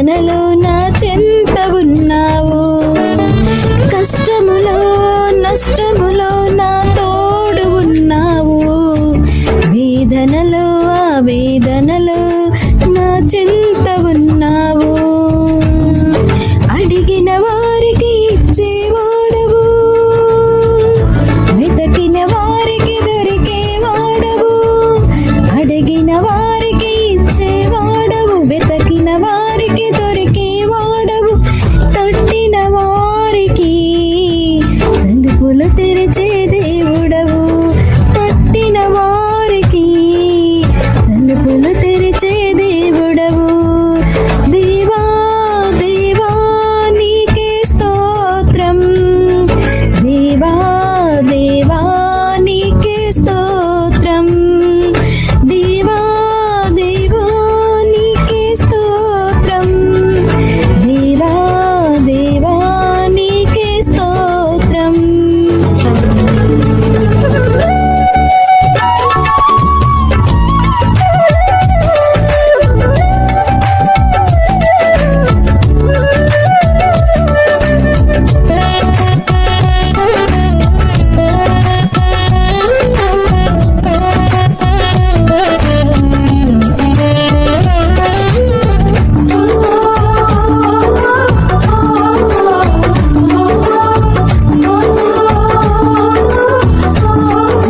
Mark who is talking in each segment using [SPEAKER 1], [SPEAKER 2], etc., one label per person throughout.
[SPEAKER 1] వేదనలో నా చెంత ఉన్నావు, కష్టములో నష్టములో నా తోడు ఉన్నావు. వేదనలో వేదనలో నా చెంత ఉన్నావు. అడిగిన వారికి ఇచ్చేవాడవు, వెతకిన వారికి దొరికేవాడవు. అడిగిన వారికి ఇచ్చేవాడవు, వెతకిన వారికి దొరికేవాడవు. తట్టిన వారికి తలుపులు తెరిచే దేవుడవు, తట్టిన వారికి తలుపులు తెరిచే దేవుడవు. దేవా దేవా నీకే స్తోత్రం, దేవా దేవా నీకే స్తోత్రం, దేవా దేవా నీకే స్తోత్రం, దేవా దేవా నీకే స్తోత్రం.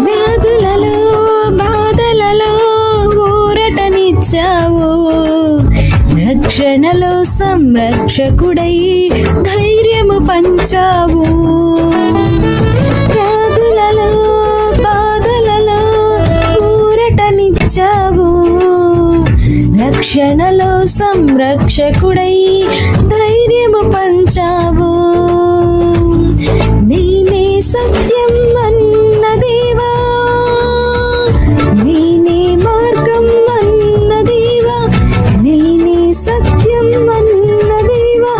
[SPEAKER 1] వ్యాధులలో బాధలలో ఊరటనిచ్చావు, రక్షణలో సంరక్షకుడై ధైర్యము పంచావు. వ్యాధులలో బాధలలో ఊరటనిచ్చావు, రక్షణలో సంరక్షకుడై ధైర్యము పంచావు. నేనే సత్యం అన్న దేవా, నేనే మార్గం అన్న దేవా, నేనే సత్యం అన్న దేవా,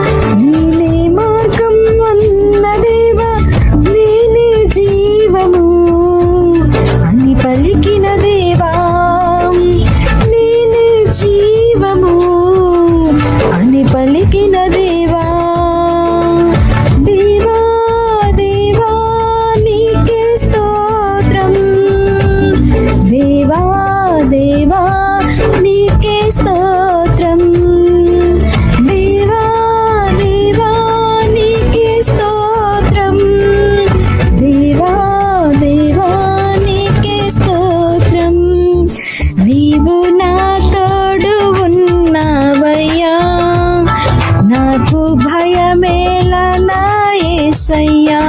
[SPEAKER 1] నేనే మార్గం అన్న దేవా, నేనే జీవము అని పలికిన దేవా, నేనే జీవము అని పలికిన దేవా. దేవా దేవా నీకే స్తోత్రం, దేవా దేవా నీకే స్తోత్రం, దేవా దేవా నీకే స్తోత్రం, దేవా దేవా నీకే స్తోత్రం. నీవు నా తోడు ఉన్నావయ్యా, నాకు భయమేలా నా యేసయ్యా.